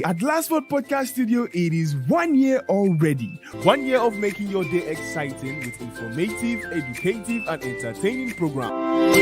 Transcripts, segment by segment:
At Lastford Podcast Studio, it is 1 year already. 1 year of making your day exciting with informative, educative, and entertaining programs.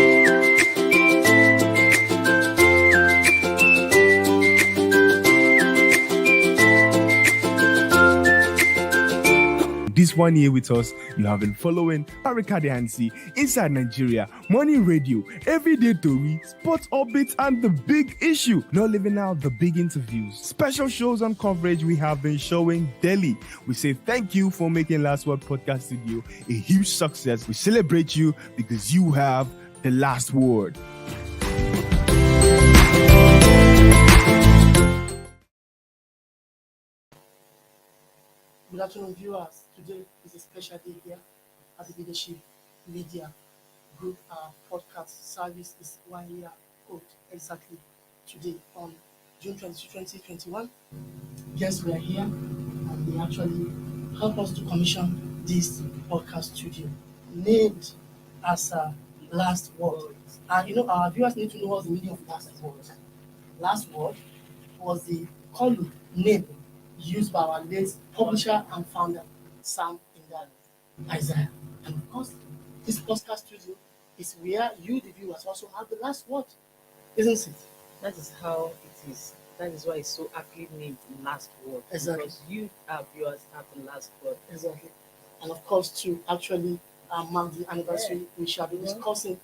This 1 year with us, you have been following Harika Dehansi, Inside Nigeria, Morning Radio, Everyday Tori, Sports Orbit, and The Big Issue. Not leaving out the big interviews. Special shows and coverage we have been showing daily. We say thank you for making Last Word Podcast Studio a huge success. We celebrate you because you have the last word. Good afternoon, viewers. Today is a special day here at the Leadership Media Group. Our podcast service is 1 year old exactly today on June 22, 2021. Yes, we are here and they actually help us to commission this podcast studio named as Last Word. Our viewers need to know what's the meaning of Last Word. Last Word was the column name used by our late publisher and founder, Sam Ingale Isaiah. And of course, this podcast studio is where you, the viewers, also have the last word, isn't it? That is how it is. That is why it's so aptly named Last Word. Exactly. Because you, our viewers, have the last word. Exactly. And of course, to actually mark the anniversary, we shall be discussing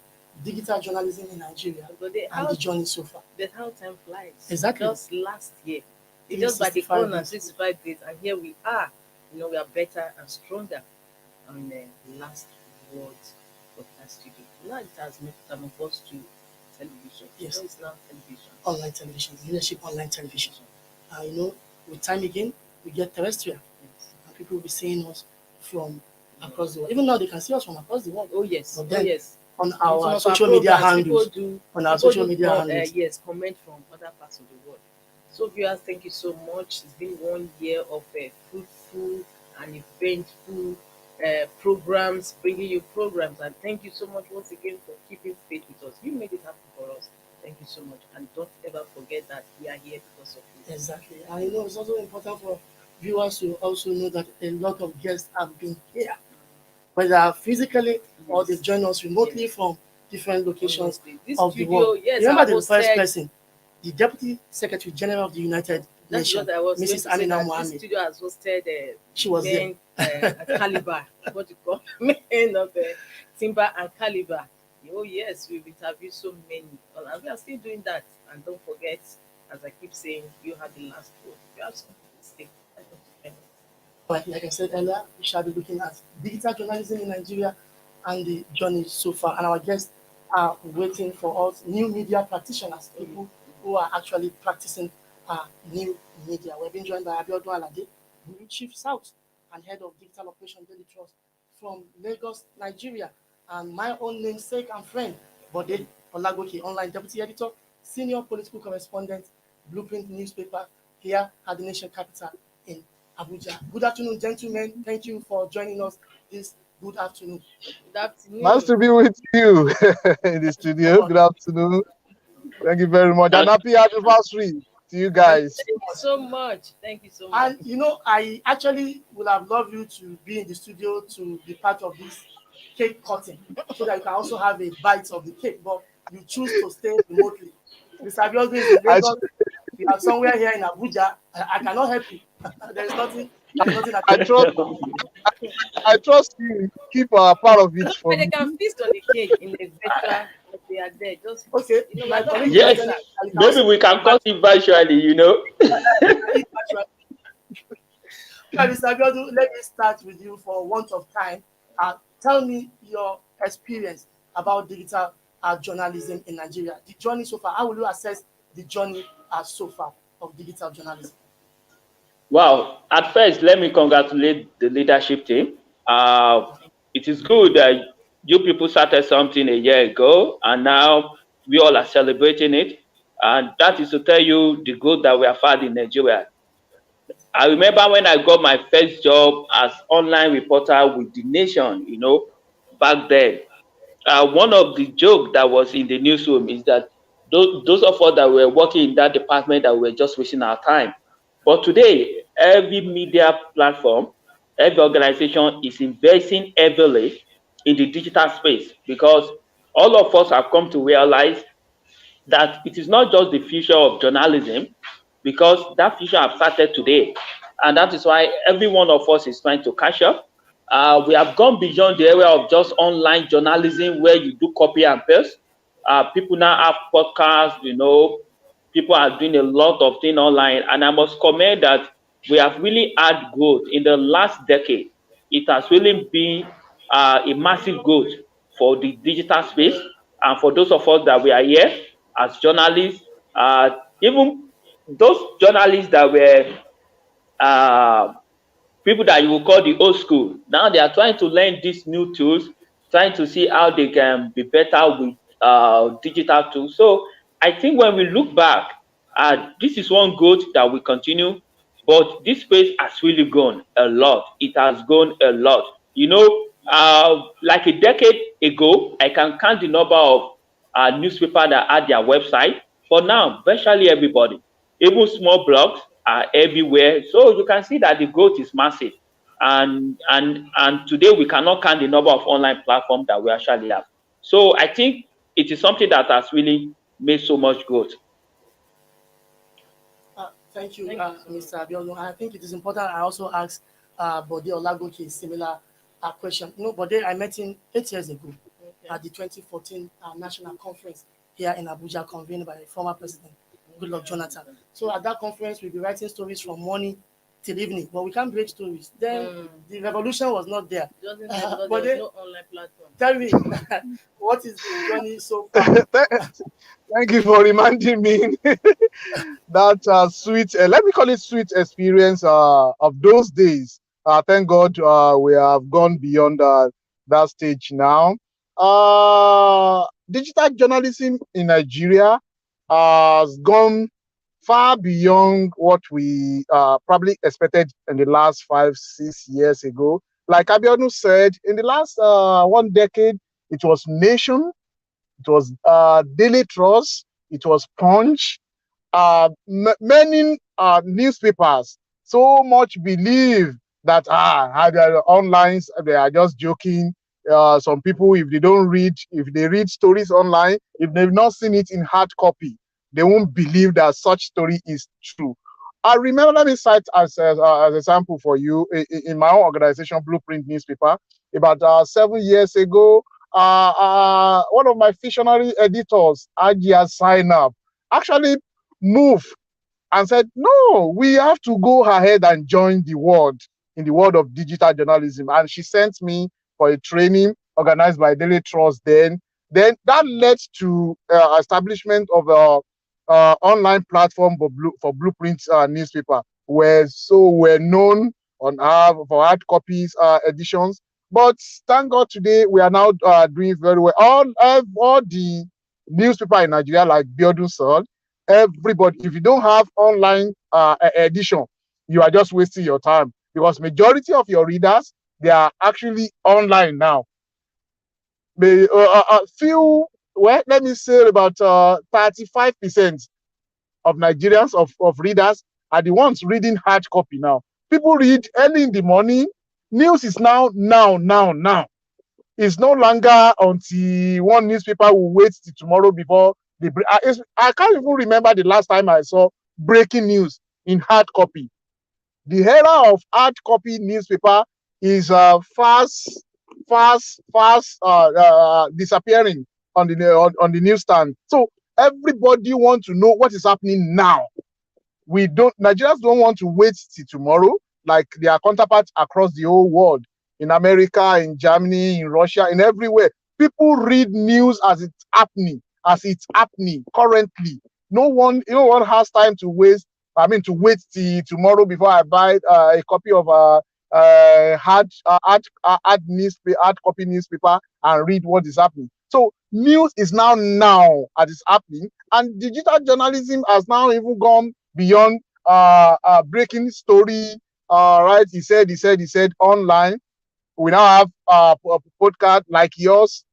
digital journalism in Nigeria and the journey so far. That's how time flies. Exactly. Just last year. It's just by the corner, 65 days, and here we are. We are better and stronger on the Last Word podcast studio. Now it has metamorphosed to television. Yes. So it's now television. Online television, leadership online television. With time again, we get terrestrial. Yes. And people will be seeing us from across the world. Even now, they can see us from across the world. Oh, yes. But then, yes. On our social media handles. Yes, comment from other parts of the world. So viewers, thank you so much. It's been 1 year of fruitful and eventful programs, bringing you programs. And thank you so much once again for keeping faith with us. You made it happen for us. Thank you so much. And don't ever forget that we are here because of you. Exactly. And it's also important for viewers to also know that a lot of guests have been here, whether physically or they join us remotely from different locations of the world. Yes, remember the first person, the Deputy Secretary General of the United Nations, Mrs. Amina Mohammed. This studio has hosted she was men at Caliber, what you call men of Timber and Caliber. Oh yes, we've interviewed so many, and we are still doing that. And don't forget, as I keep saying, you have the last word. You have something to say. But like I said earlier, we shall be looking at digital journalism in Nigeria and the journey so far. And our guests are waiting for us, new media practitioners, people who are actually practicing new media. We've been joined by Abiodun Alade, Guru Chief South and Head of Digital Operation Daily Trust from Lagos, Nigeria, and my own namesake and friend, Bode Olagoke, Online Deputy Editor, Senior Political Correspondent, Blueprint Newspaper here at the nation capital in Abuja. Good afternoon, gentlemen. Thank you for joining us this good afternoon. Good afternoon. Nice to be with you in the studio. Good afternoon. Thank you very much. And happy anniversary to you guys. Thank you so much. Thank you so much. And I actually would have loved you to be in the studio to be part of this cake cutting so that you can also have a bite of the cake, but you choose to stay remotely. Mr. Abiodun is in Lagos. You are somewhere here in Abuja. I cannot help you. There's nothing I trust you. Keep a part of it for But me. they can feast on the cake in the better if they are there. Just okay. Yes. Maybe we can cut it virtually, Mr. Abiodun, let me start with you for want of time. Tell me your experience about digital journalism in Nigeria. The journey so far. How will you assess the journey so far of digital journalism? Wow. At first, let me congratulate the leadership team. It is good that you people started something a year ago, and now we all are celebrating it. And that is to tell you the good that we have had in Nigeria. I remember when I got my first job as online reporter with The Nation, back then. One of the jokes that was in the newsroom is that those of us that were working in that department that were just wasting our time. But today, every media platform, every organization is investing heavily in the digital space because all of us have come to realize that it is not just the future of journalism, because that future has started today. And that is why every one of us is trying to catch up. We have gone beyond the area of just online journalism where you do copy and paste. People now have podcasts, people are doing a lot of things online. And I must comment that we have really had growth in the last decade. It has really been a massive growth for the digital space. And for those of us that we are here as journalists, even those journalists that were people that you will call the old school, now they are trying to learn these new tools, trying to see how they can be better with digital tools. So I think when we look back, this is one growth that will continue, but this space has really grown a lot. It has grown a lot. Like a decade ago, I can count the number of newspapers that had their website. But now, virtually everybody, even small blogs, are everywhere. So you can see that the growth is massive. And today we cannot count the number of online platforms that we actually have. So I think it is something that has really made so much growth. Thank you, Mr. Abiodun. I think it is important. I also asked Bode Olagoke a similar question. Bode, I met him 8 years ago at the 2014 National Conference here in Abuja, convened by former President Goodluck Jonathan. So at that conference, we'll be writing stories from morning till evening, but we can't break stories. Then the revolution was not there. But there's no online platform. Tell me, what is the journey so far? Thank you for reminding me that sweet, let me call it sweet experience of those days. Thank God we have gone beyond that stage now. Digital journalism in Nigeria has gone far beyond what we probably expected in the last 5-6 years ago. Like Abiodun said, in the last 1 decade, it was Nation, it was Daily Trust, it was Punch. Many newspapers so much believe that online, they are just joking. Some people, if they read stories online, if they've not seen it in hard copy, they won't believe that such story is true. I remember, let me cite as an example for you, in my own organization, Blueprint Newspaper, about 7 years ago, one of my visionary editors, Ajia Zainab, actually moved and said, no, we have to go ahead and join the world in the world of digital journalism. And she sent me for a training organized by Daily Trust then. Then that led to establishment of a online platform for Blueprint newspaper, we're known on for hard copies editions. But thank God today we are now doing very well. All the newspaper in Nigeria, like Biodun said, everybody, if you don't have online edition, you are just wasting your time, because majority of your readers, they are actually online now. Let me say about 35% of Nigerians of readers are the ones reading hard copy now. People read early in the morning. News is now. It's no longer until one newspaper will wait till tomorrow before they break. I can't even remember the last time I saw breaking news in hard copy. The era of hard copy newspaper is fast disappearing on the newsstand. So everybody wants to know what is happening now. Nigerians don't want to wait till tomorrow, like their counterparts across the whole world, in America, in Germany, in Russia, in everywhere. People read news as it's happening currently. No one has time to waste. To wait till tomorrow before I buy a copy of hard copy newspaper and read what is happening. So news is now as it's happening, and digital journalism has now even gone beyond breaking story. Right? He said online. We now have a podcast like yours.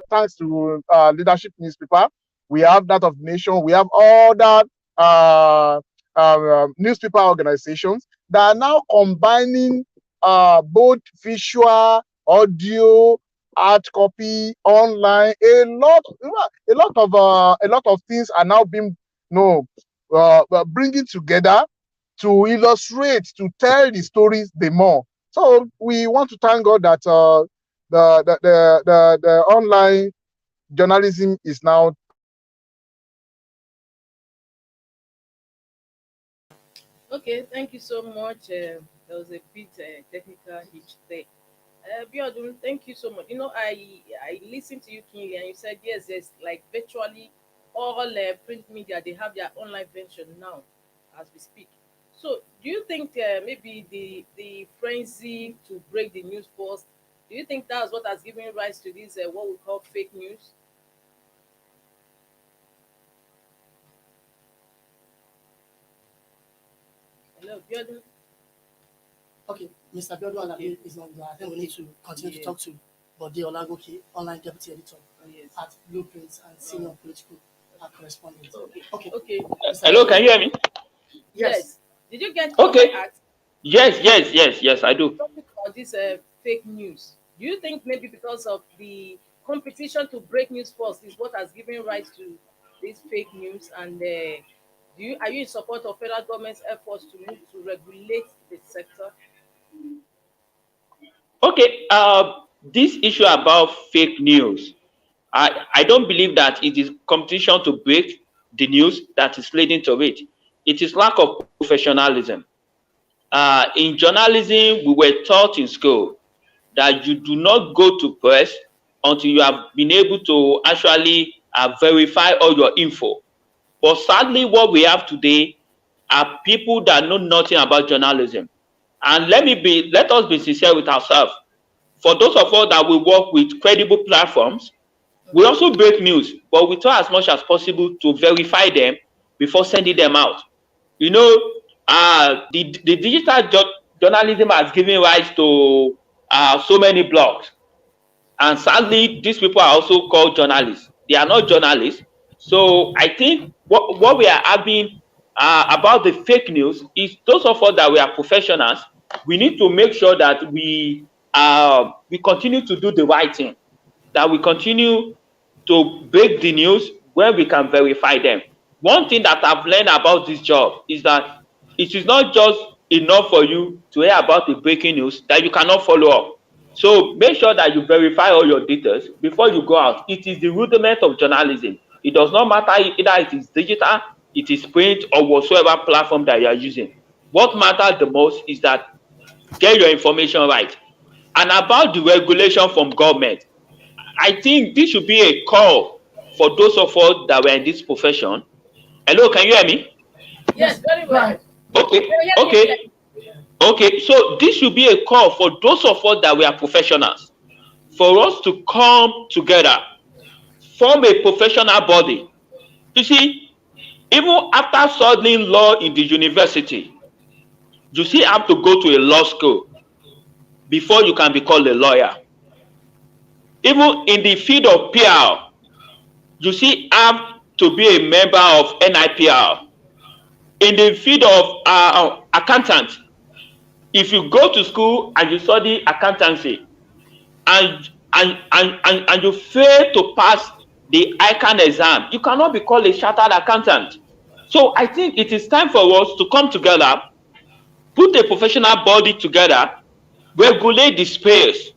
Thanks to Leadership Newspaper. We have that of Nation. We have all that newspaper organizations that are now combining both visual, audio, hard copy, online. A lot of things are now being bringing together to illustrate, to tell the stories the more. So we want to thank God that the online journalism is now. Okay, thank you so much. There was a bit technical hitch there. Biodun, thank you so much. I listened to you keenly, and you said yes, there's like virtually all print media, they have their online version now, as we speak. So, do you think maybe the frenzy to break the news first? Do you think that's what has given rise to this what we call fake news? Hello, Biodun. Okay, Mr. Biodo Alabi is on there. I think we need to continue to talk to Bode Olagoke, online deputy editor Yes. at Blueprints and senior political correspondent. Okay. Okay. Hello, can you hear me? Yes. Did you get Okay. what I asked? Yes, I do. Topic about this fake news. Do you think maybe because of the competition to break news first is what has given rise to this fake news? And are you in support of federal government's efforts to move to regulate the sector? Okay, this issue about fake news, I don't believe that it is competition to break the news that is leading to it. It is lack of professionalism. In journalism, we were taught in school that you do not go to press until you have been able to actually verify all your info. But sadly, what we have today are people that know nothing about journalism. And let us be sincere with ourselves. For those of us that we work with credible platforms, we also break news, but we try as much as possible to verify them before sending them out. You know, the digital journalism has given rise to so many blogs. And sadly, these people are also called journalists. They are not journalists. So I think what we are having about the fake news is those of us that we are professionals, we need to make sure that we continue to do the right thing, that we continue to break the news when we can verify them. One thing that I've learned about this job is that it is not just enough for you to hear about the breaking news that you cannot follow up. So make sure that you verify all your details before you go out. It is the rudiment of journalism. It does not matter either it is digital, it is print, or whatsoever platform that you are using. What matters the most is that get your information right. And about the regulation from government, I think this should be a call for those of us that were in this profession. Hello, can you hear me? Yes, very well. Okay. So this should be a call for those of us that we are professionals, for us to come together, form a professional body. You see, even after studying law in the university, you still have to go to a law school before you can be called a lawyer. Even in the field of PR, you still have to be a member of NIPR. In the field of accountant, if you go to school and you study accountancy and you fail to pass the ICANN exam, you cannot be called a chartered accountant. So I think it is time for us to come together, put a professional body together, regulate the space.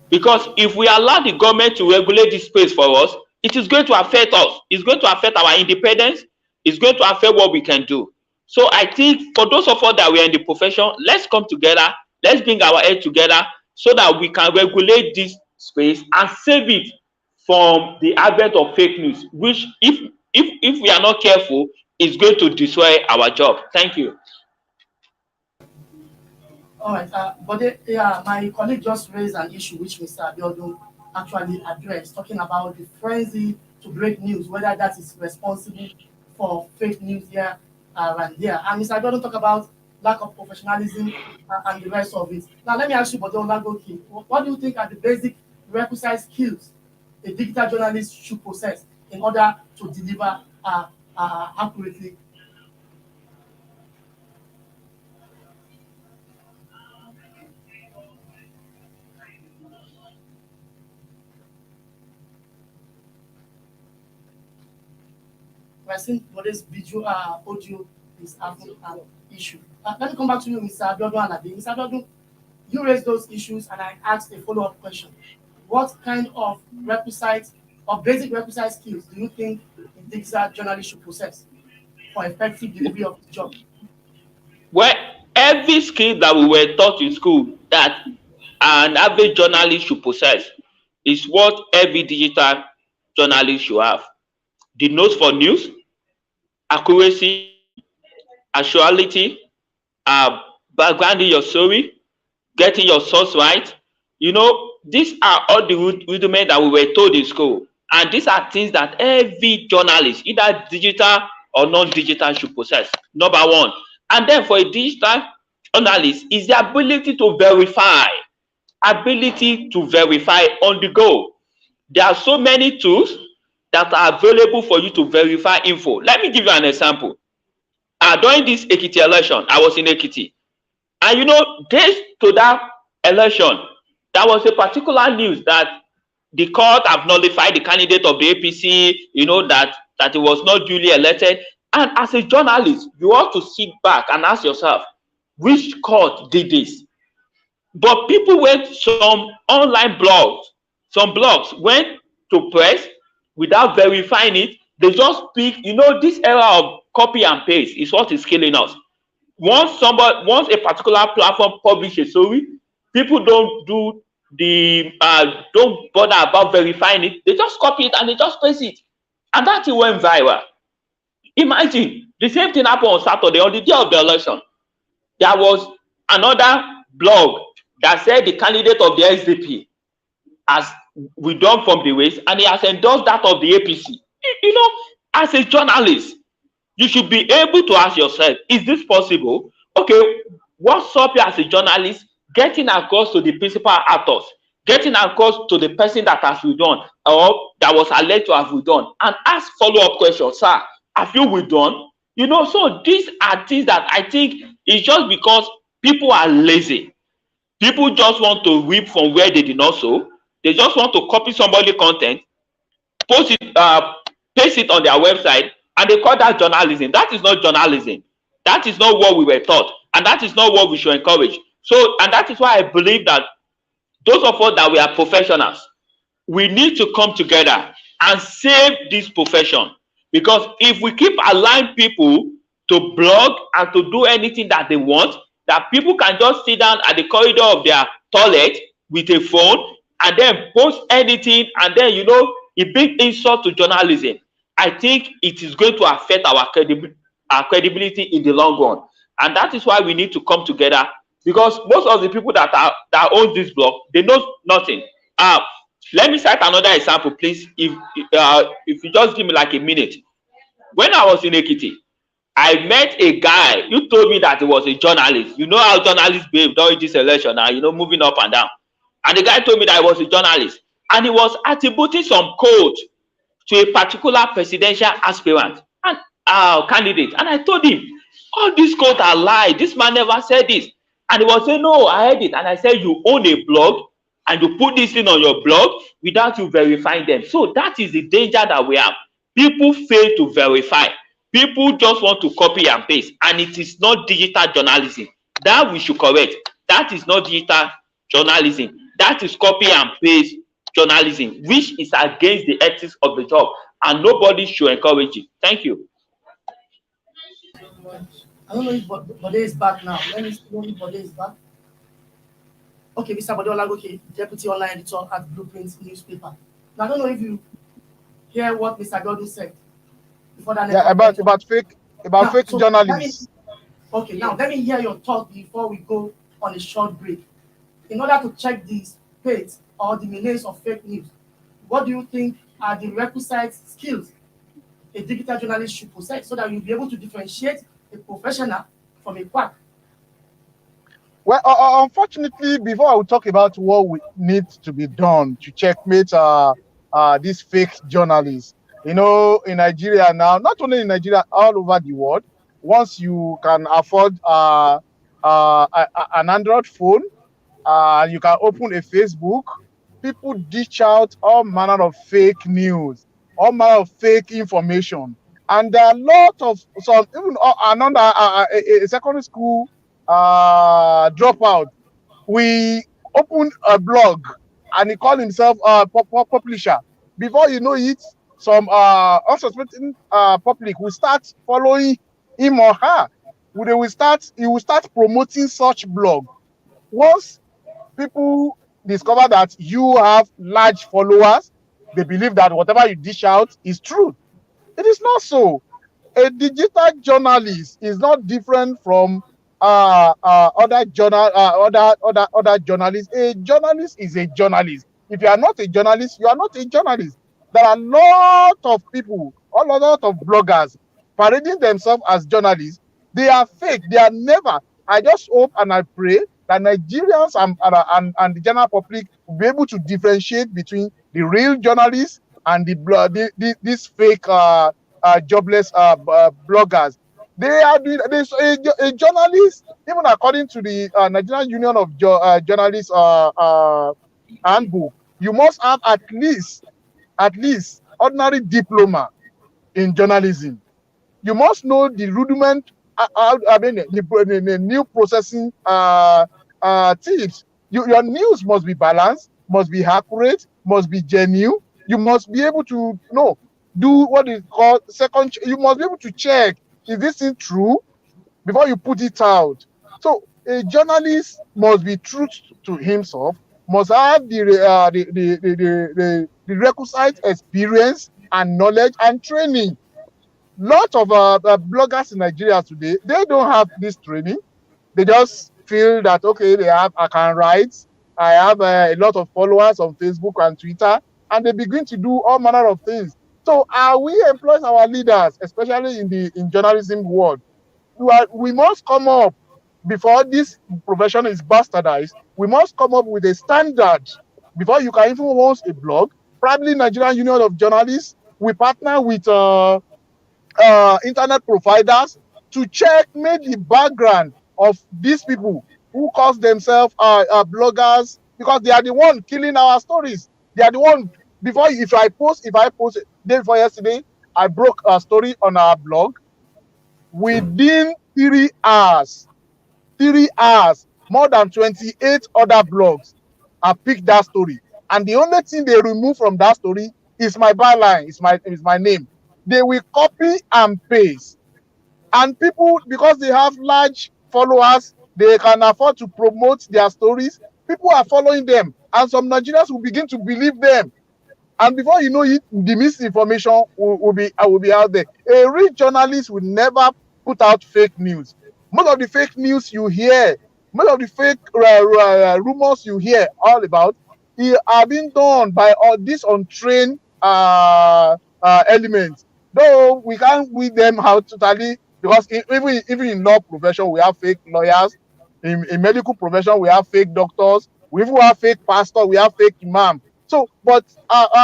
Because if we allow the government to regulate this space for us, it is going to affect us. It's going to affect our independence. It's going to affect what we can do. So I think for those of us that we are in the profession, let's come together. Let's bring our head together so that we can regulate this space and save it from the advent of fake news, which if we are not careful, is going to destroy our job. Thank you. All right, but my colleague just raised an issue which Mr. Abiodun actually addressed, talking about the frenzy to break news, whether that is responsible for fake news here and there. And Mr. Abiodun talked about lack of professionalism and the rest of it. Now, let me ask you, Bode Olagoke, what do you think are the basic requisite skills a digital journalist should possess in order to deliver accurately? I've seen for this video, audio is having an issue. Let me come back to you, Mr. Abiodun Alabi. Mr. Abiodun, you raised those issues, and I asked a follow-up question. What kind of requisite or basic requisite skills do you think a digital journalist should possess for effective delivery of the job? Well, every skill that we were taught in school that an average journalist should possess is what every digital journalist should have. The nose for news, accuracy, actuality, backgrounding your story, getting your source right. You know, these are all the rudiments that we were told in school. And these are things that every journalist, either digital or non-digital, should possess. Number one. And then for a digital journalist is the ability to verify. Ability to verify on the go. There are so many tools that are available for you to verify info. Let me give you an example. During this Ekiti election, I was in Ekiti. And you know, days to that election, there was a particular news that the court have nullified the candidate of the APC, you know, that it was not duly elected. And as a journalist, you ought to sit back and ask yourself, which court did this? But people went, some online blogs, some blogs went to press without verifying it. They just pick, you know, this era of copy and paste is what is killing us. Once a particular platform publishes a story, people don't bother about verifying it. They just copy it and they just paste it. And that it went viral. Imagine, the same thing happened on Saturday, on the day of the election. There was another blog that said the candidate of the SDP has withdrawn from the race and he has endorsed that of the APC. You know, as a journalist, you should be able to ask yourself, is this possible? Okay, what's up here as a journalist? Getting across to the principal actors, getting across to the person that has withdrawn or that was alleged to have withdrawn, and ask follow-up questions. Sir, have you withdrawn? You know, so these are things that I think is just because people are lazy. People just want to reap from where they did not sow. They just want to copy somebody's content, post it, paste it on their website, and they call that journalism. That is not journalism. That is not what we were taught, and that is not what we should encourage. So, and that is why I believe that those of us that we are professionals, we need to come together and save this profession. Because if we keep allowing people to blog and to do anything that they want, that people can just sit down at the corridor of their toilet with a phone and then post anything, and then, you know, a big insult to journalism, I think it is going to affect our credibility in the long run. And that is why we need to come together, because most of the people that own this blog, they know nothing. Let me cite another example, please. If you just give me like a minute. When I was in Ekiti, I met a guy who told me that he was a journalist. You know how journalists behave during this election now, you know, moving up and down. And the guy told me that he was a journalist. And he was attributing some code to a particular presidential aspirant and candidate. And I told him, all these codes are lies. This man never said this. And he was saying, no, I heard it. And I said, you own a blog and you put this thing on your blog without you verifying them. So that is the danger that we have. People fail to verify. People just want to copy and paste. And it is not digital journalism. That we should correct. That is not digital journalism. That is copy and paste journalism, which is against the ethics of the job. And nobody should encourage it. Thank you. I don't know if Bode is back now. Let me know if Bode is back. Okay, Mr. Bode Olagoke, Deputy Online Editor at Blueprint Newspaper. Now, I don't know if you hear what Mr. Gordon said before that. Yeah, about fake journalists. Okay, now let me hear your thought before we go on a short break. In order to check the state or the menace of fake news, what do you think are the requisite skills a digital journalist should possess so that you'll be able to differentiate a professional from a quack? Well, unfortunately, before I will talk about what we need to be done to checkmate these fake journalists, you know, in Nigeria now, not only in Nigeria, all over the world, once you can afford an Android phone, you can open a Facebook, people dish out all manner of fake news, all manner of fake information. And there are a lot of some even another a secondary school dropout. We opened a blog and he called himself a publisher. Before you know it, some unsuspecting public will start following him or her. He will start promoting such blog. Once people discover that you have large followers, they believe that whatever you dish out is true. It is not so. A digital journalist is not different from other journalists. A journalist is a journalist. If you are not a journalist, you are not a journalist. There are a lot of people, a lot of bloggers parading themselves as journalists. They are fake. They are never. I just hope and I pray that Nigerians and the general public will be able to differentiate between the real journalists and these fake jobless bloggers. They are doing a journalist, even according to the Nigerian Union of Journalists handbook. You must have at least ordinary diploma in journalism. You must know the rudiment. The new processing tips. Your news must be balanced, must be accurate, must be genuine. You must be able to do what is called second. You must be able to check, is this thing true before you put it out. So a journalist must be true to himself, must have the requisite experience and knowledge and training. Lot of bloggers in Nigeria today, they don't have this training. They just feel that, okay, I can write, I have a lot of followers on Facebook and Twitter, and they begin to do all manner of things. So we employ our leaders, especially in journalism world. We must come up, before this profession is bastardized, we must come up with a standard before you can even launch a blog. Probably Nigerian Union of Journalists, we partner with internet providers to check maybe the background of these people who call themselves bloggers, because they are the one killing our stories. They are the one. If I post day before yesterday, I broke a story on our blog. Within 3 hours, more than 28 other blogs have picked that story, and the only thing they remove from that story is my byline, is my name. They will copy and paste, and people, because they have large followers, they can afford to promote their stories. People are following them, and some Nigerians will begin to believe them. And before you know it, the misinformation will be out there. A real journalist will never put out fake news. Most of the fake news you hear, most of the fake rumors you hear all about, are being done by all these untrained elements. Though we can't weed them out totally, because even in law profession, we have fake lawyers. In medical profession, we have fake doctors. We even have fake pastors. We have fake imam. So, but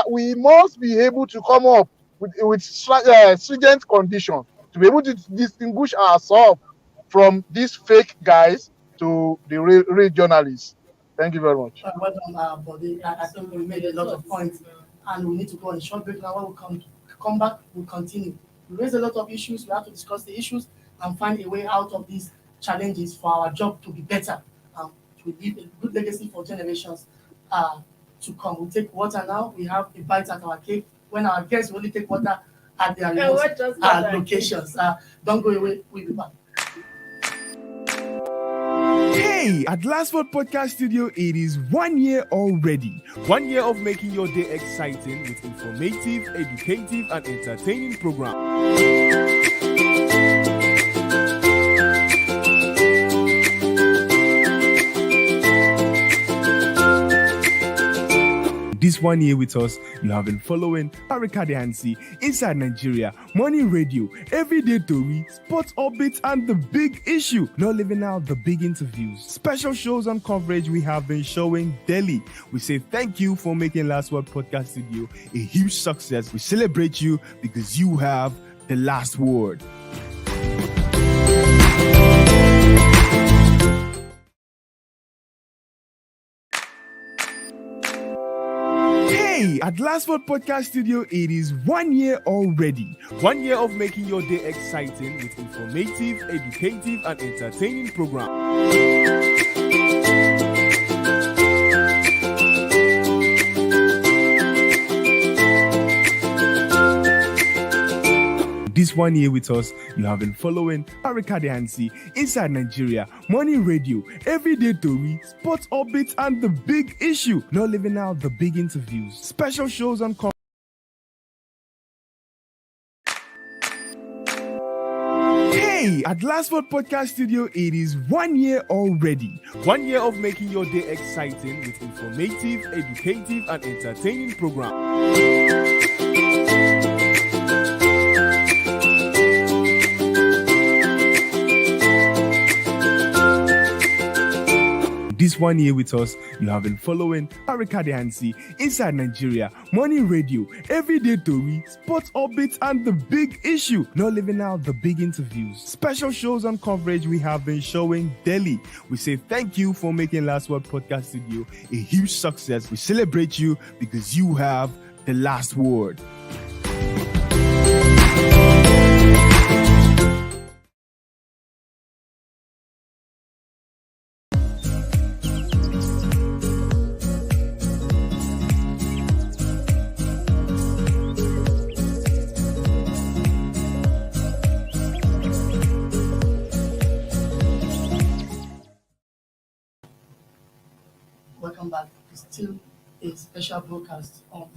we must be able to come up with stringent conditions to be able to distinguish ourselves from these fake guys to the real journalists. Thank you very much. Well done, Bode. I think we made a lot of points, and we need to go on a short break now. When we come back, we'll continue. We raise a lot of issues. We have to discuss the issues and find a way out of these challenges for our job to be better, to leave a good legacy for generations to come. We'll take water now. We have a bite at our cake. When our guests only take water at their locations. Don't go away. We'll be back. Hey, at Lastword Podcast Studio, it is 1 year already. 1 year of making your day exciting with informative, educative, and entertaining programs. This 1 year with us, you have been following Harika Dehansi, Inside Nigeria, Morning Radio, Everyday Tori, Sports Orbit, and The Big Issue. Not leaving out the big interviews. Special shows and coverage we have been showing daily. We say thank you for making Last Word Podcast Studio a huge success. We celebrate you because you have the last word. Hey! Hey, at Lastford Podcast Studio, it is 1 year already. 1 year of making your day exciting with informative, educative, and entertaining programs. This 1 year with us, you have been following Harika Dehansi, Inside Nigeria, Money Radio, Everyday Tori, Sports Updates, and The Big Issue. Not leaving out the big interviews, special shows on Hey, at Lastford Podcast Studio, it is 1 year already. 1 year of making your day exciting with informative, educative, and entertaining programs. This 1 year with us, you have been following Harika Dehansi, Inside Nigeria, Money Radio, Everyday Tori, Sports Updates, and The Big Issue. Not leaving out the big interviews, special shows and coverage we have been showing daily. We say thank you for making Last Word Podcast Studio a huge success. We celebrate you because you have the last word. Welcome back. It's still a special broadcast on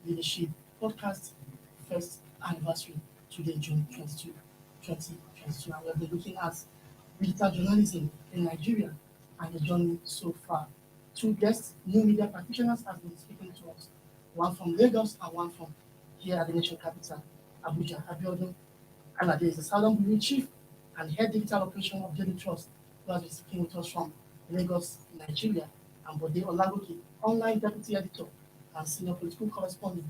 the Leadership Podcast, first anniversary, today, June 22, 2022. And we'll be looking at digital journalism in Nigeria and the journey so far. Two guests, new media practitioners, have been speaking to us, one from Lagos and one from here at the nation capital, Abuja. Abiodun Alade is the Southern Bureau Chief and Head Digital Operation of Daily Trust, who has been speaking with us from Lagos, Nigeria. And Bode Olagoke, online deputy editor and senior political correspondent,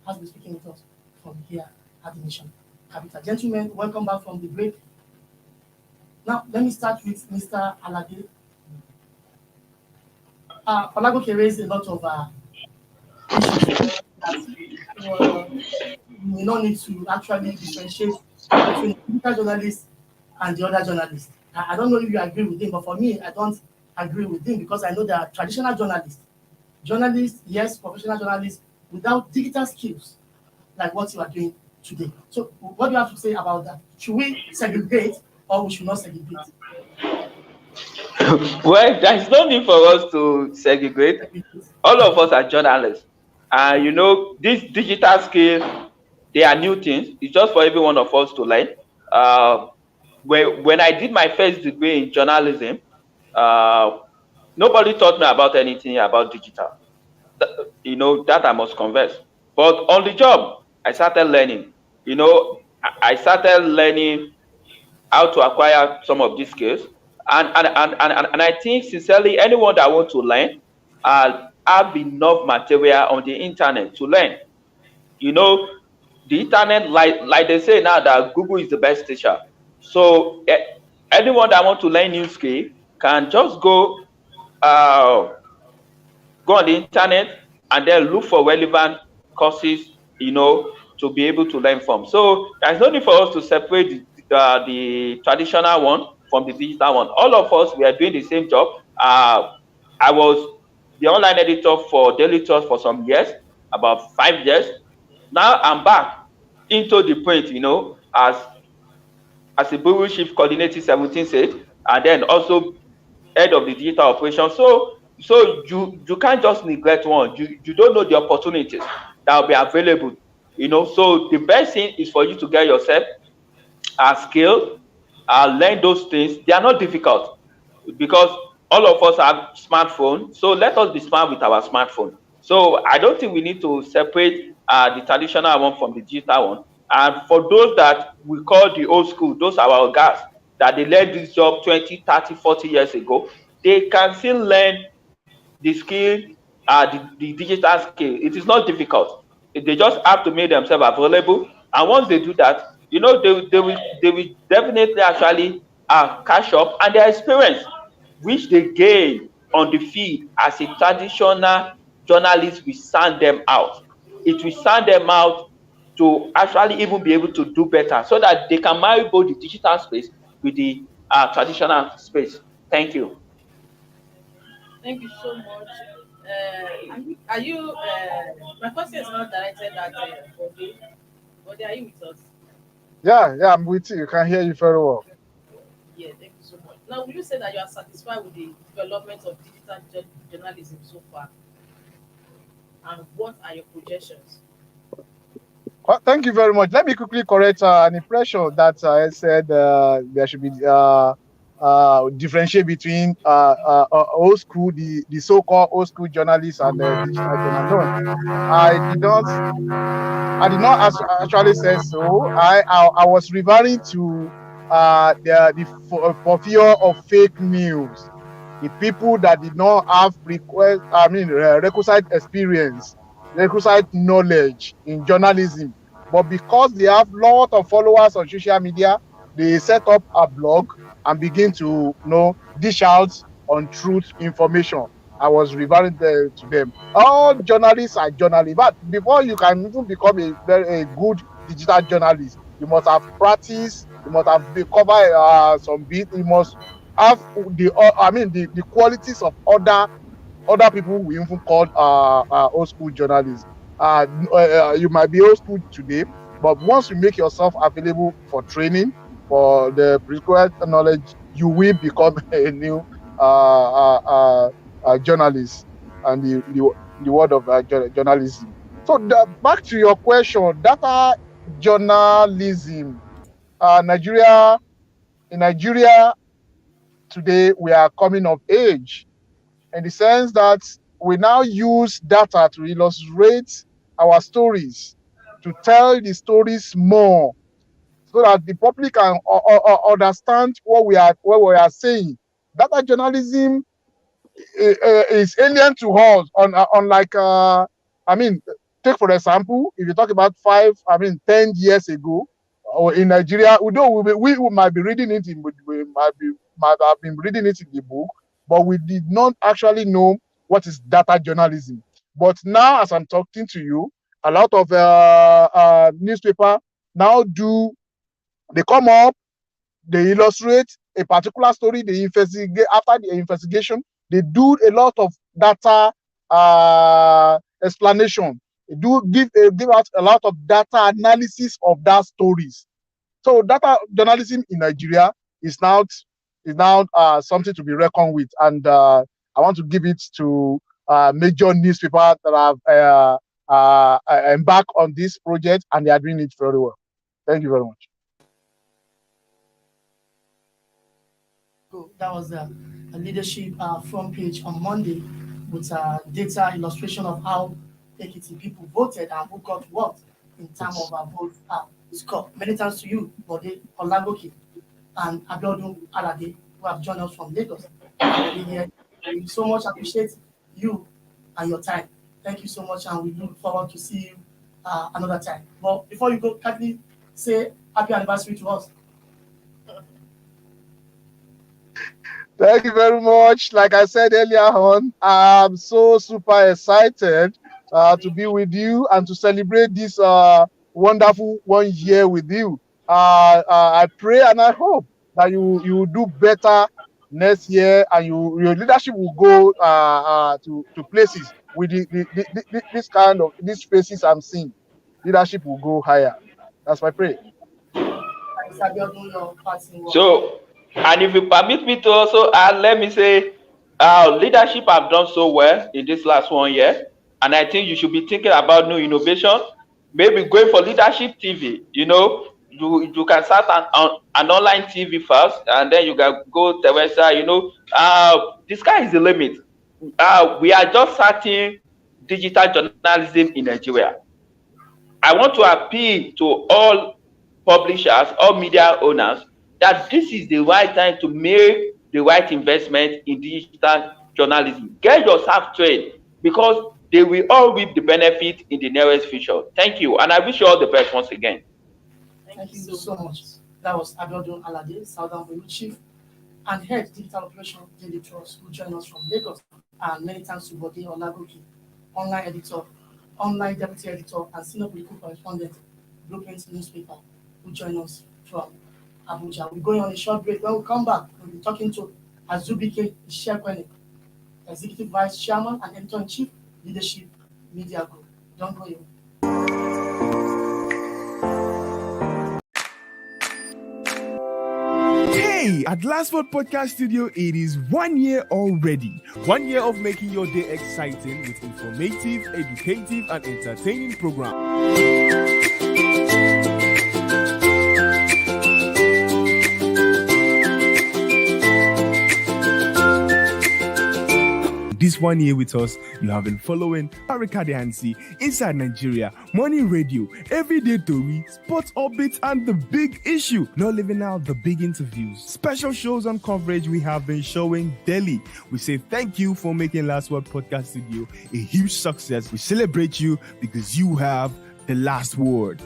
has been speaking with us from here at the nation capital. Gentlemen, welcome back from the break. Now, let me start with Mr. Alade. Olagoke raised a lot of issues that we may not need to actually differentiate between the digital journalist and the other journalist. I don't know if you agree with him, but for me, I don't agree with him because I know there are traditional journalists, yes, professional journalists, without digital skills like what you are doing today. So what do you have to say about that? Should we segregate or we should not segregate? Well, there's no need for us to segregate. All of us are journalists. And these digital skills, they are new things. It's just for every one of us to learn. When I did my first degree in journalism, nobody taught me about anything about digital. That I must confess. But on the job, I started learning. I started learning how to acquire some of these skills. And I think sincerely, anyone that wants to learn, have enough material on the internet to learn. The internet, like they say now, that Google is the best teacher. So anyone that wants to learn new skill can just go on the internet and then look for relevant courses, to be able to learn from. So there's no need for us to separate the traditional one from the digital one. All of us, we are doing the same job. I was the online editor for Daily Trust for some years, about 5 years. Now I'm back into the print, as the Bureau Chief Coordinator 17 said, and then also head of the digital operation. So you can't just neglect one. You don't know the opportunities that will be available. So the best thing is for you to get yourself a skill, learn those things. They are not difficult because all of us have smartphones. So let us be smart with our smartphone. So I don't think we need to separate the traditional one from the digital one. And for those that we call the old school, those are our guys that they learned this job 20, 30, 40 years ago, they can still learn the skill, the digital skill. It is not difficult. They just have to make themselves available. And once they do that, they will definitely actually catch up, and their experience, which they gain on the field as a traditional journalists will sound them out. It will sound them out to actually even be able to do better so that they can marry both the digital space with the traditional space. Thank you. Thank you so much. Are you my question is not directed at Bode. Bode, are you with us? Yeah, I'm with you. You can hear you very well. Yeah, thank you so much. Now, will you say that you are satisfied with the development of digital journalism so far? And what are your projections? Thank you very much. Let me quickly correct an impression that I said there should be differentiate between old school, the so-called old school journalists and digital journalists. No, I did not actually say so. I was referring to for fear of fake news. The people that did not have requisite experience, requisite knowledge in journalism, but because they have a lot of followers on social media, they set up a blog and begin to dish out untruth information. I was referring to them. All journalists are journalists, but before you can even become a good digital journalist, you must have practice. You must have covered some bit. You must have the qualities of other people we even call old school journalists. You might be old school today, but once you make yourself available for training, for the required knowledge, you will become a new journalist and the word of journalism. So back to your question, data journalism. In Nigeria today, we are coming of age in the sense that we now use data to illustrate our stories, to tell the stories more, so that the public can understand what we are saying. Data journalism is alien to us. Take for example, if you talk about 10 years ago, or in Nigeria, although we might be reading it might have been reading it in the book, but we did not actually know what is data journalism. But now, as I'm talking to you, a lot of newspaper now they come up, they illustrate a particular story, they investigate. After the investigation, they do a lot of data explanation. They do give out a lot of data analysis of that stories. So data journalism in Nigeria is now something to be reckoned with, and I want to give it to major newspapers that have embarked on this project, and they are doing it very well. Thank you very much. That was a leadership front page on Monday with data illustration of how Ekiti people voted and who got what in terms of our vote score. Many thanks to you, Bode Olagoke and Abiodun Alade, who have joined us from Lagos. We so much appreciate you and your time. Thank you so much, and we look forward to see you another time. But before you go, kindly say happy anniversary to us. Thank you very much. Like I said earlier on, I'm so super excited to be with you and to celebrate this wonderful 1 year with you. I pray and I hope that you will do better next year, and your leadership will go to places with this kind of these spaces I'm seeing. Leadership will go higher. That's my prayer. So, and if you permit me to also add, let me say, leadership have done so well in this last 1 year, and I think you should be thinking about new innovation, maybe going for leadership TV. You can start an online TV first, and then you can go to the website. The sky is the limit. We are just starting digital journalism in Nigeria. I want to appeal to all publishers, all media owners, that this is the right time to make the right investment in digital journalism. Get yourself trained, because they will all reap the benefit in the nearest future. Thank you, and I wish you all the best once again. Thank you so much. That was Abiodun Alade, Southern Bureau Chief and Head Digital Operation Daily Trust, who joined us from Lagos. And many thanks to Bode Olagoke online editor, online deputy editor, and senior political correspondent, Blueprint newspaper, who join us from Abuja. We're going on a short break. When we come back, we'll be talking to Azubike Ishekweni, Executive Vice Chairman and Editor-in-Chief, Leadership Media Group. Don't go away. Hey, at Lastword Podcast Studio, it is 1 year already. 1 year of making your day exciting with informative, educative, and entertaining programs. This 1 year with us, you have been following Harika Dehansi, Inside Nigeria, Morning Radio, Everyday Tori, Sports Orbit, and The Big Issue. Not leaving out the big interviews. Special shows and coverage we have been showing daily. We say thank you for making Last Word Podcast Studio a huge success. We celebrate you because you have the last word.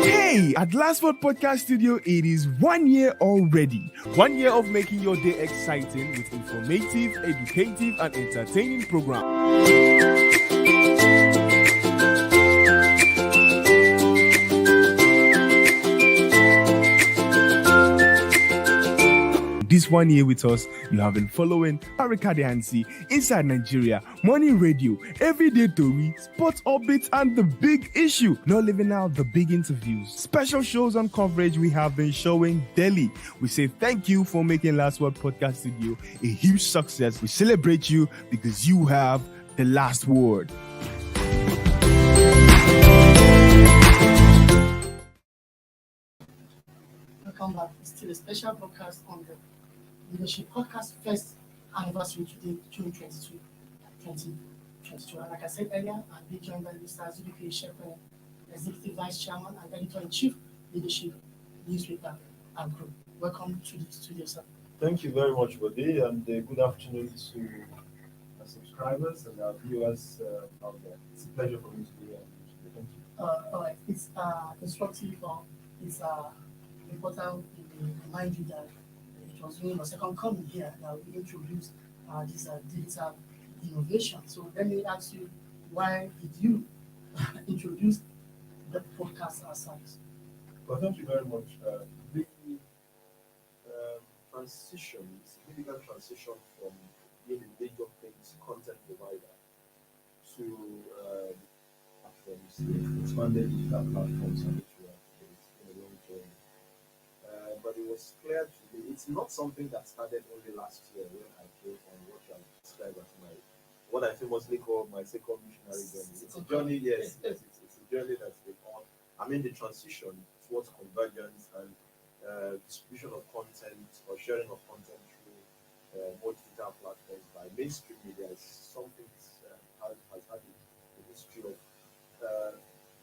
Hey, at Lastword Podcast Studio, it is 1 year already. 1 year of making your day exciting with informative, educative, and entertaining programs. This 1 year with us, you have been following Harika Dehansi, Inside Nigeria, Morning Radio, Everyday Tori, Sports Orbit, and The Big Issue. Not leaving out the big interviews. Special shows and coverage we have been showing daily. We say thank you for making Last Word Podcast Studio a huge success. We celebrate you because you have the last word. Welcome back. It's still a special broadcast on the Leadership Podcast first anniversary today, June 22, 2022. And like I said earlier, I'll be joined by Mr. Azubike Ishekweni, Executive Vice Chairman and Editor-in-Chief, Leadership Newspaper and Group. Welcome to the studio, sir. Thank you very much, Bode, and good afternoon to our subscribers and our viewers out there. It's a pleasure for me to be here. Thank you. All right. It's instructive or it's important to remind you that it was during your second coming here that we introduced this digital innovation. So let me ask you, why did you introduce the podcast as such? Well, thank you very much. The transition, significant transition from being a major print content provider to platforms, expanded digital platforms on which we are today. It's been a long journey. But it was clear to me, it's not something that started only last year when I came on what I describe as what I famously call my second missionary journey. It's a journey, yes, it's a journey that's been on. I'm in the transition towards convergence and distribution of content or sharing of content through more digital platforms by mainstream media is something that has had a history of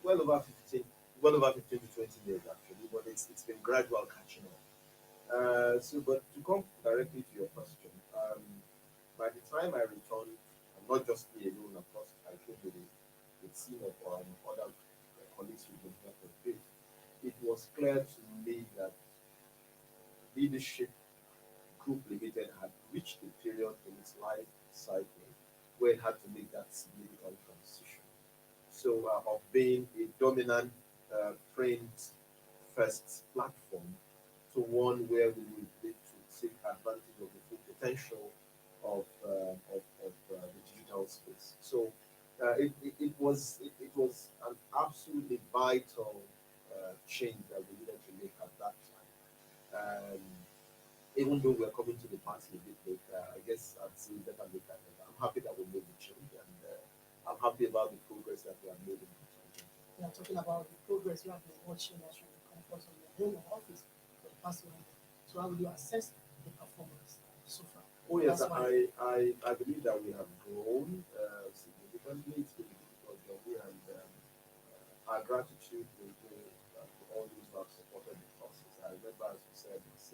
well over 15 to 20 years actually, but it's been gradual catching up. But to come directly to your question, by the time I returned, and not just me alone, of course, I came with a team of other colleagues who've been here for a bit. It was clear to me that Leadership Group Limited had reached a period in its life cycle where it had to make that significant transition. So, of being a dominant print first platform to one where we will need to take advantage of the full potential of the digital space. So it was an absolutely vital change that we needed to make at that time. Even though we're coming to the party a bit later, I guess I'd say better later than that. I'm happy that we made the change, and I'm happy about the progress that we have made in the transition. We are talking about the progress you have been watching us from the comfort of your home or office for the past 1 year. So how will you assess the performance so far? Oh yes, I believe that we have grown significantly. It's been a difficult journey, and our gratitude will go to all those who have supported the process. I remember, as you said, it's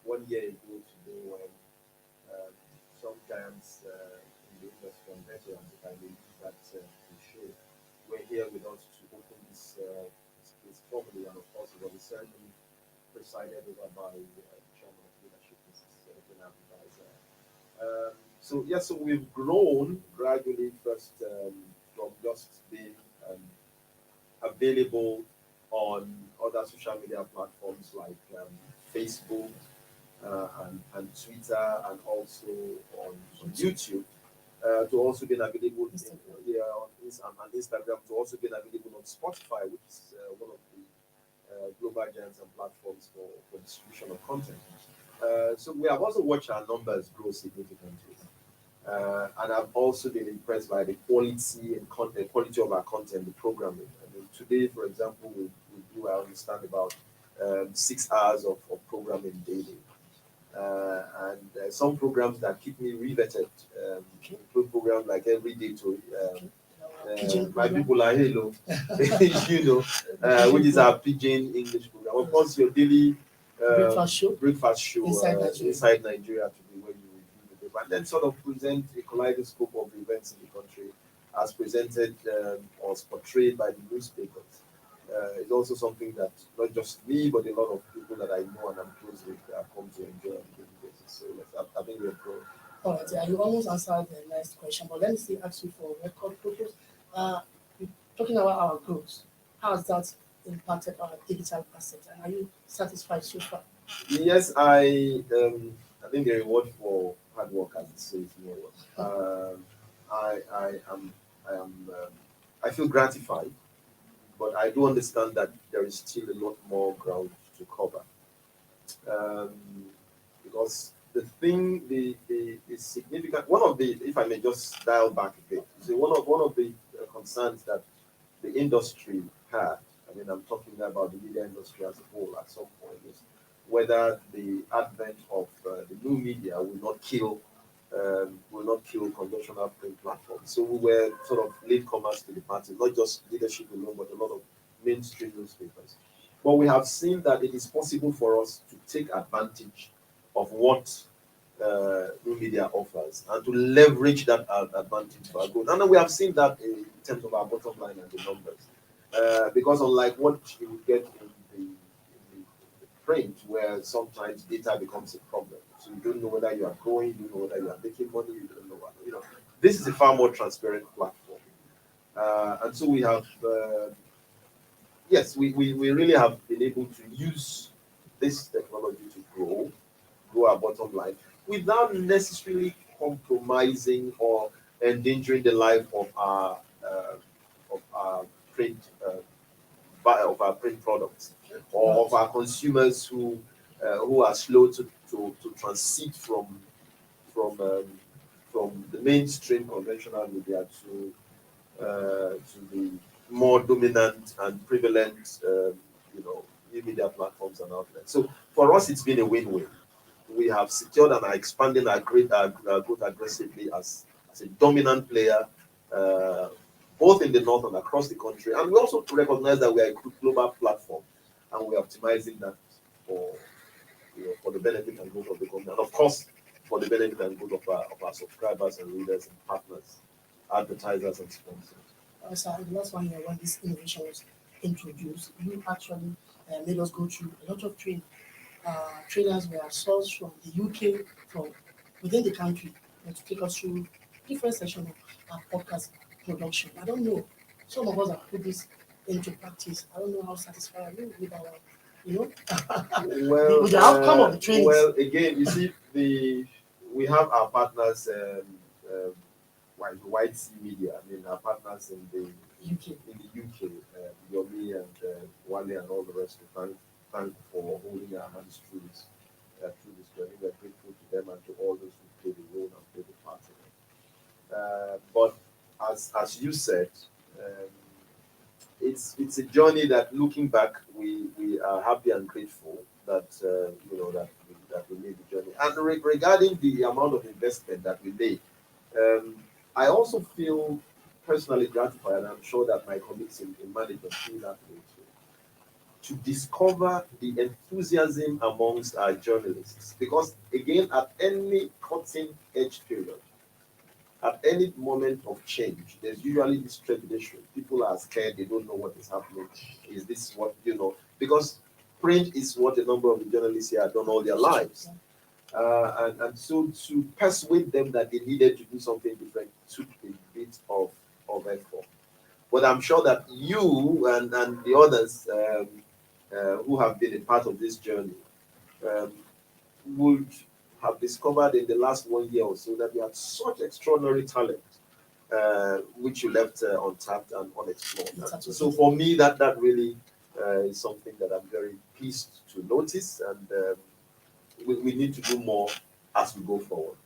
1 year ago today when some giants in the industry and veterans, if I may use that cliche, were here with us to open this place formally, and of course it was a ceremony presided over by the chairman of leadership, Mrs. Edwin Advisor. So we've grown gradually first from just being um, available on other social media platforms like Facebook and Twitter, and also on YouTube, to also being available on Instagram, to also being available on Spotify, which is one of the global giants and platforms for distribution of content. So we have also watched our numbers grow significantly. And I've also been impressed by the quality and quality of our content, the programming. I mean, today, for example, we do, I understand, about 6 hours of programming daily. And some programs that keep me riveted include programs like Everyday to My People Are Hello, which is our pidgin English program. Of course, your daily breakfast show inside Nigeria to be where you review the paper, and then sort of present a kaleidoscope of events in the country as presented or portrayed by the newspapers. It's also something that not just me, but a lot of people that I know and I'm close with have come to enjoy on a daily basis. So yes, I think we're growing. All right, yeah, you almost answered the next question, but let me still ask you for record purpose. Talking about our growth, how has that impacted our digital asset? And are you satisfied so far? Yes, I think the reward for hard work, as it says here, I am I feel gratified, but I do understand that there is still a lot more ground to cover. Um, because the significant one of the, if I may just dial back a bit, see, one of the concerns that the industry had, I mean, I'm talking about the media industry as a whole at some point, is whether the advent of the new media will not kill conventional print platforms. So we were sort of latecomers to the party, not just leadership alone, but a lot of mainstream newspapers. But we have seen that it is possible for us to take advantage of what new media offers and to leverage that advantage for our growth. And we have seen that in terms of our bottom line and the numbers. Because unlike what you would get in the print, where sometimes data becomes a problem. So you don't know whether you are growing, you don't know whether you are making money, you don't know what, This is a far more transparent platform. And so we have, yes, we really have been able to use this technology to grow our bottom line without necessarily compromising or endangering the life of our print of our print products, or of our consumers who are slow to transit from the mainstream conventional media to the more dominant and prevalent new media platforms and outlets. So for us, it's been a win-win. We have secured and are expanding our growth aggressively as a dominant player, both in the north and across the country. And we also recognize that we are a global platform, and we're optimizing that for the benefit and growth of the company, and of course, for the benefit and growth of our subscribers and readers and partners, advertisers and sponsors. So the last one year when this innovation was introduced, you actually made us go through a lot of training. Trainers were sourced from the UK, from within the country, to take us through different sections of our podcast production. I don't know. Some of us have put this into practice. I don't know how satisfied are you with our, well, with the outcome of the training. Well, again, you see, we have our partners, White Sea Media. I mean, our partners in the UK, Yomi and Wale and all the rest. We thank for holding our hands through this journey. We're grateful to them and to all those who played a role and played a part in it. But as you said, it's a journey that, looking back, we are happy and grateful that that we made the journey. And regarding the amount of investment that we made, I also feel personally gratified, and I'm sure that my colleagues in management feel that way too, to discover the enthusiasm amongst our journalists. Because again, at any cutting edge period, at any moment of change, there's usually this trepidation. People are scared, they don't know what is happening. Is this what, because print is what a number of the journalists here have done all their lives. And so to persuade them that they needed to do something different took a bit of effort. But I'm sure that you and the others who have been a part of this journey would have discovered in the last 1 year or so that you had such extraordinary talent, which you left untapped and unexplored. So for me, that really is something that I'm very pleased to notice, and we need to do more as we go forward.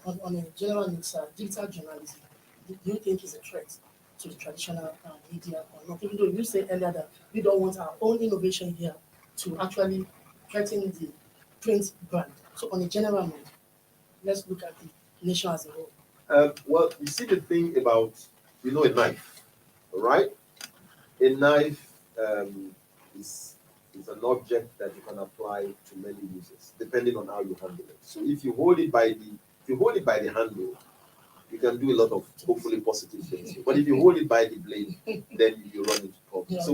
On a general note, digital journalism, do you think is a threat to the traditional media or not? Even though you said earlier that we don't want our own innovation here to actually threaten the print brand. So on a general note, let's look at the nation as a whole. Well, you see the thing about, a knife, right? A knife is an object that you can apply to many uses, depending on how you handle it. So if you hold it by the handle, you can do a lot of hopefully positive things. But if you hold it by the blade, then you run into problems.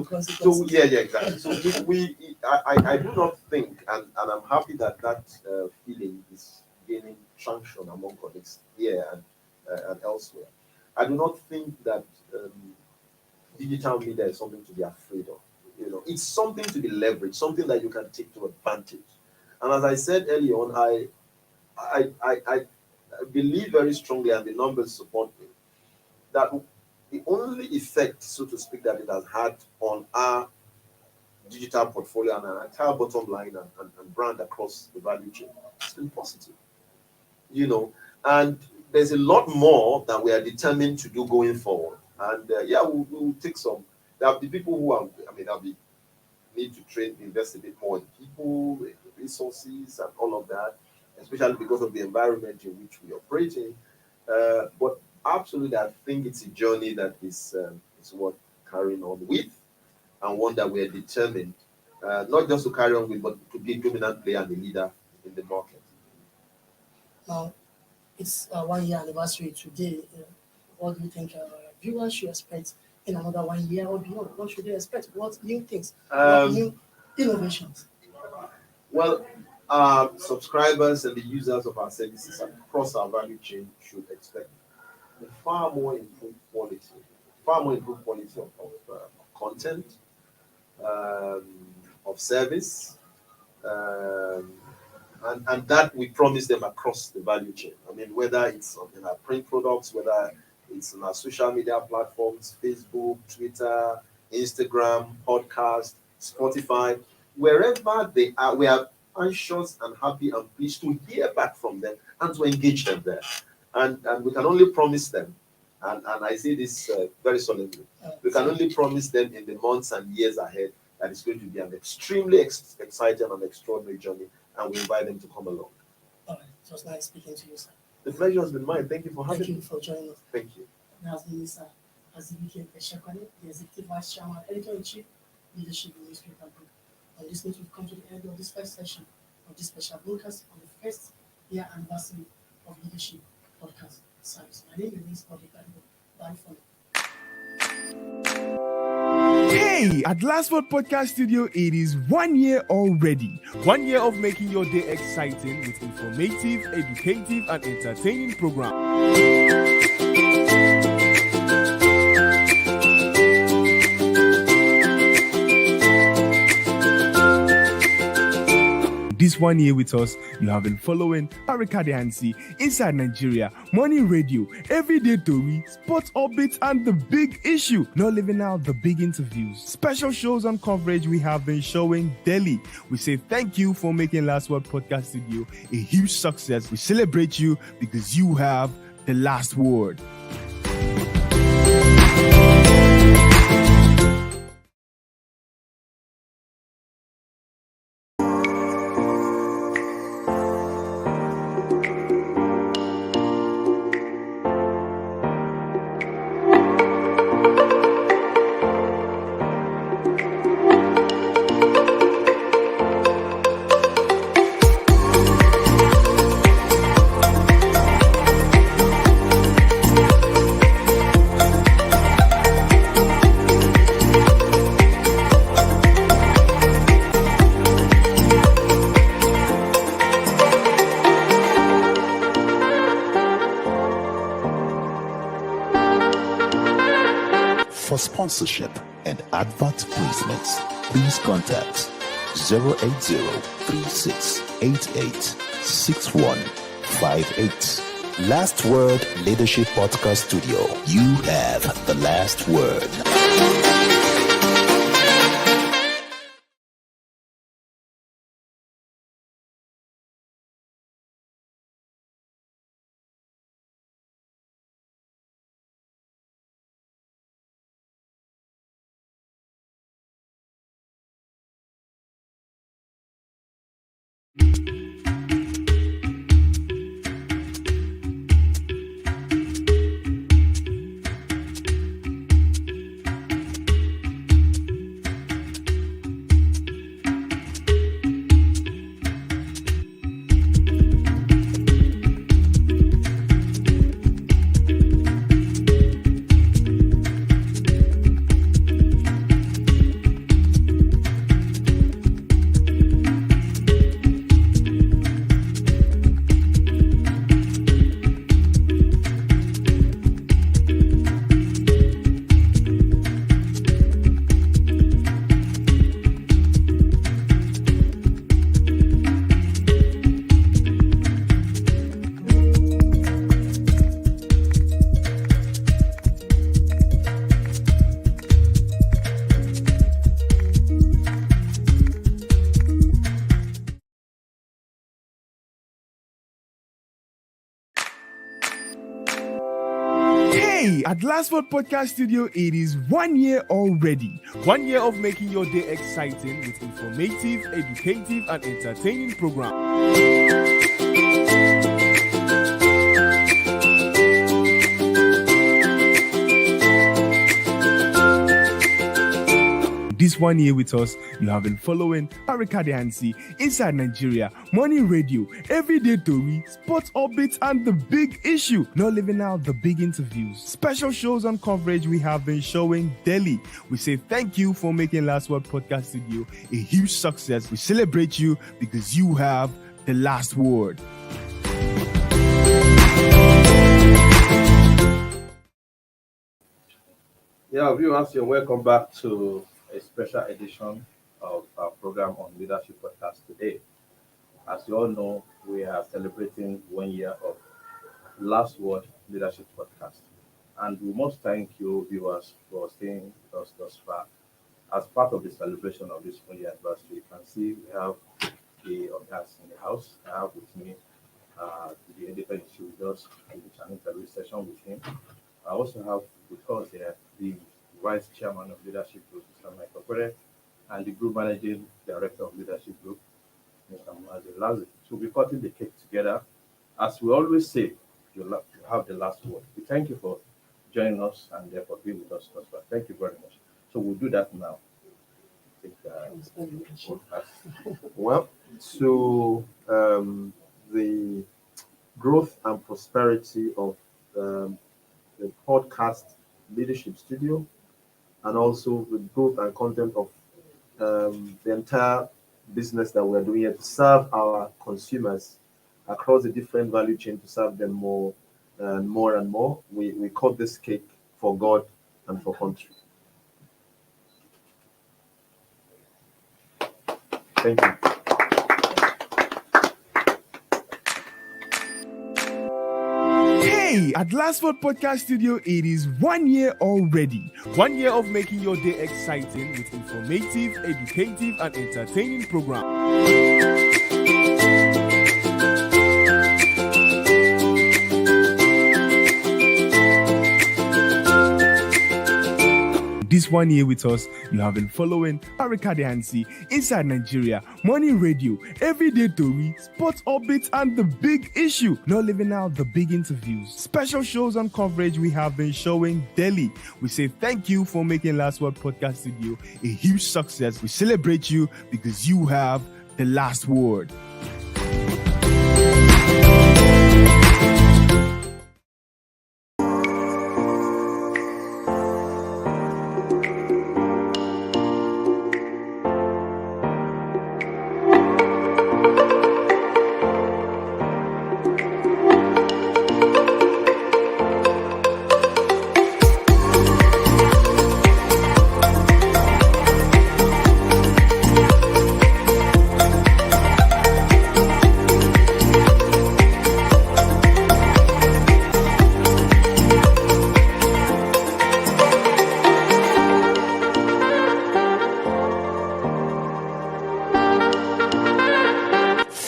Yeah, exactly. So I do not think, and I'm happy that feeling is gaining traction among colleagues here and elsewhere. I do not think that digital media is something to be afraid of. It's something to be leveraged, something that you can take to advantage. And as I said earlier on, I believe very strongly, and the numbers support me, that the only effect, so to speak, that it has had on our digital portfolio and our entire bottom line and brand across the value chain has been positive. And there's a lot more that we are determined to do going forward. And we'll take some. There'll be people who need to train, invest a bit more in people, in resources, and all of that, especially because of the environment in which we operate in. But absolutely, I think it's a journey that is worth carrying on with, and one that we are determined not just to carry on with, but to be a dominant player and a leader in the market. Now, it's 1 year anniversary today. What do you think viewers should expect in another 1 year or beyond? What should they expect? What new things? What new innovations? Well, subscribers and the users of our services across our value chain should expect far more improved quality of content, of service, and that we promise them across the value chain. I mean, whether it's in our print products, whether it's on our social media platforms, Facebook, Twitter, Instagram, podcast, Spotify, wherever they are, we are anxious and happy and pleased to hear back from them and to engage them there. And we can only promise them, and I say this very solemnly, we can only promise them in the months and years ahead that it's going to be an extremely exciting and extraordinary journey, and we invite them to come along. All right, it was nice speaking to you, sir. The pleasure has been mine. Thank you for having me. Thank you for joining us. Thank you. That has been Mr. Azibike Eshekwale, the Executive Vice Chairman, Editor-in-Chief, Leadership Newspaper Group. On this note, we've come to the end of this first session of this special broadcast on the first year anniversary of Leadership Podcast Service. My name is Odekadibo. Bye for now. Hey, at Last Word Podcast Studio, it is 1 year already. 1 year of making your day exciting with informative, educative, and entertaining programs. This 1 year with us, you have been following Harika Dehansi, Inside Nigeria, Money Radio, Everyday Tori, Sports Orbit, and The Big Issue. Not leaving out the big interviews, special shows and coverage we have been showing daily. We say thank you for making Last Word Podcast Studio a huge success. We celebrate you because you have the last word. sponsorship, and advert placements, please contact 080-3688-6158. Last Word Leadership Podcast Studio. You have the last word. Hey, at Last Word Podcast Studio, it is 1 year already. 1 year of making your day exciting with informative, educative, and entertaining programs. This 1 year with us, you have been following Harika Dehansi, Inside Nigeria, Morning Radio, Everyday Tori, Sports Updates, and The Big Issue. Not leaving out the big interviews, special shows and coverage we have been showing daily. We say thank you for making Last Word Podcast Studio a huge success. We celebrate you because you have the last word. Yeah, viewers, you're welcome back to a special edition of our program on Leadership Podcast today. As you all know, we are celebrating 1 year of Last Word Leadership Podcast. And we must thank you, viewers, for staying with us thus far. As part of the celebration of this 1 year anniversary, you can see we have the guests in the house. I have with me the editor-in-chief with us, an interview session with him. I also have with us here the Vice Chairman of Leadership Group, Mr. Michael Pere, and the Group Managing Director of Leadership Group, Mr. Mazi Lazi. So we're cutting the cake together. As we always say, you have the last word. We thank you for joining us and therefore being with us. Thank you very much. So we'll do that now. Well, to the growth and prosperity of the podcast leadership studio, and also the growth and content of the entire business that we're doing here to serve our consumers across the different value chain, to serve them more and more and more. We cut this cake for God and for country. Thank you. Hey, at Last Word Podcast Studio, it is 1 year already. 1 year of making your day exciting with informative, educative, and entertaining programs. This 1 year with us, you have been following Harika Dehansi, Inside Nigeria, Morning Radio, Everyday Tori, Sports Updates, and The Big Issue. Not leaving out the big interviews, special shows and coverage we have been showing daily. We say thank you for making Last Word Podcast Studio a huge success. We celebrate you because you have the last word.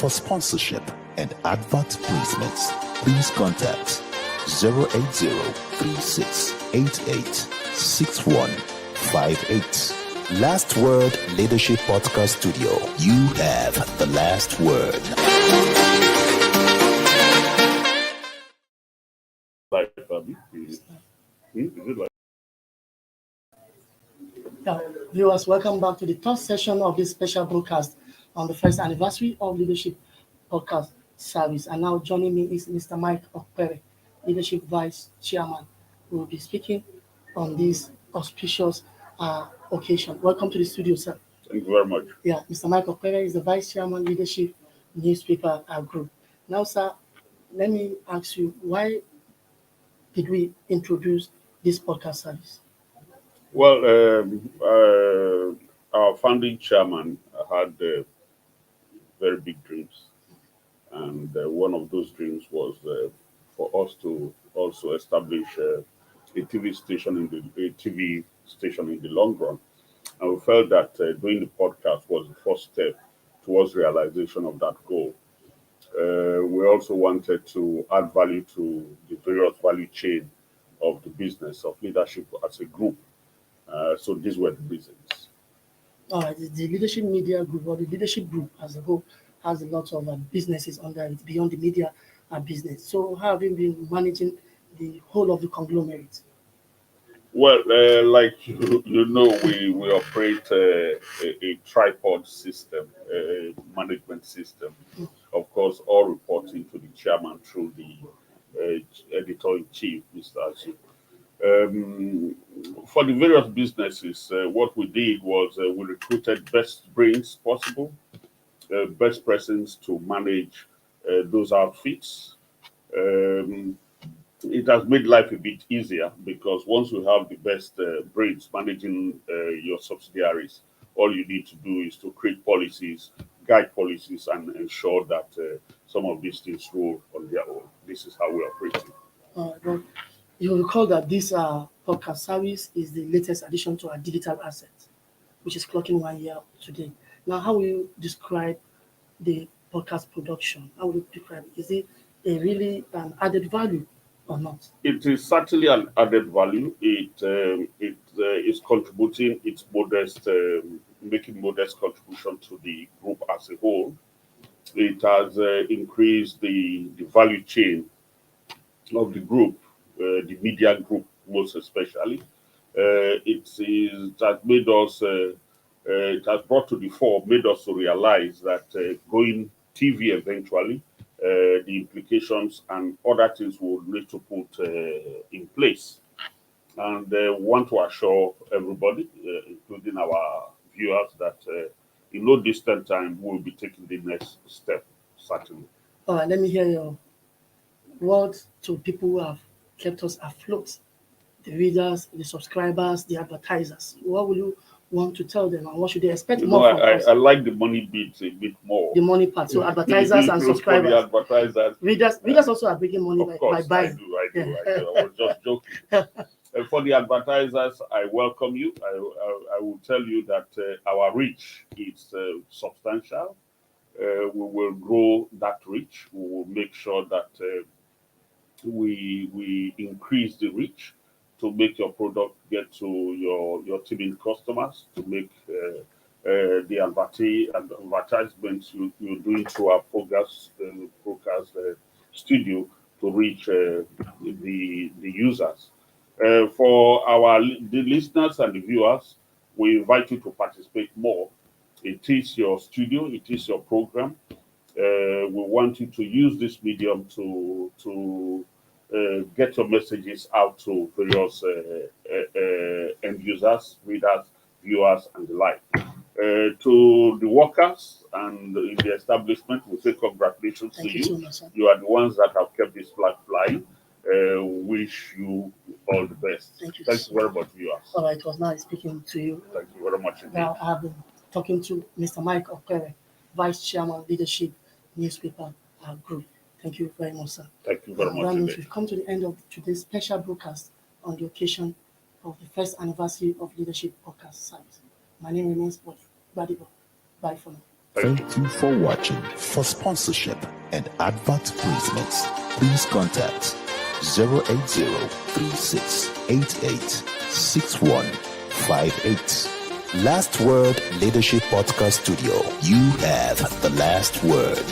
For sponsorship and advert placements, please contact 080-3688-6158. Last Word Leadership Podcast Studio. You have the last word. Viewers, welcome back to the third session of this special broadcast on the first anniversary of Leadership Podcast Service. And now joining me is Mr. Mike Okpere, Leadership Vice Chairman, who will be speaking on this auspicious occasion. Welcome to the studio, sir. Thank you very much. Yeah, Mr. Mike Okpere is the Vice Chairman, Leadership Newspaper Group. Now, sir, let me ask you, why did we introduce this podcast service? Well, our founding chairman had very big dreams, and one of those dreams was for us to also establish a TV station in the long run. And we felt that doing the podcast was the first step towards realization of that goal. We also wanted to add value to the various value chain of the business of leadership as a group. So these were the reasons. All right, the Leadership Media Group, or the Leadership Group as a whole, has a lot of businesses under it beyond the media business. So how have you been managing the whole of the conglomerate? Well, like you know, we operate a tripod system, a management system. Of course, all reporting to the chairman through the editor-in-chief, Mr. Azu. For the various businesses, what we did was we recruited best brains possible, best persons to manage those outfits. It has made life a bit easier because once you have the best brains managing your subsidiaries, all you need to do is to create policies, guide policies, and ensure that some of these things roll on their own. This is how we operate. Well, you recall that this podcast service is the latest addition to our digital asset, which is clocking 1 year today. Now, how will you describe the podcast production? How will you describe it? Is it a really added value or not? It is certainly an added value. It is contributing its modest, making modest contribution to the group as a whole. It has increased the value chain of the group, the media group most especially. It has made us, it has brought to the fore, made us to realize that going TV eventually, the implications and other things we will need to put in place. And want to assure everybody, including our viewers, that in no distant time we'll be taking the next step, certainly. All right, let me hear your words to people who have kept us afloat, the readers, the subscribers, the advertisers. What will you want to tell them, and what should they expect more from us? I like the money bit a bit more. The money part, so advertisers and subscribers. The advertisers. Readers also are making money by buying. I do. I was just joking. For the advertisers, I welcome you. I will tell you that our reach is substantial. We will grow that reach. We will make sure that we increase the reach to make your product get to your teaming customers, to make the advertisements you're doing through our podcast studio to reach the users. For the listeners and the viewers, we invite you to participate more. It is your studio, it is your program. We want you to use this medium to get your messages out to various end users, readers, viewers, and the like. To the workers and in the establishment, we say congratulations to you. So much, sir. You are the ones that have kept this flag flying. Wish you all the best. Thank you. Thanks very much, viewers. All right, it was nice speaking to you. Thank you very much indeed. Now I have been talking to Mr. Mike Okpere, Vice Chairman, Leadership Newspaper Group. Thank you very much, sir. Thank you very much That means indeed. we've come to the end of today's special broadcast on the occasion of the first anniversary of Leadership Podcast Service. My name remains Badibo. Bye for now. Thank Thank you for watching. For sponsorship and advert placements, please contact 080-3688-6158. Last Word Leadership Podcast Studio. You have the last word.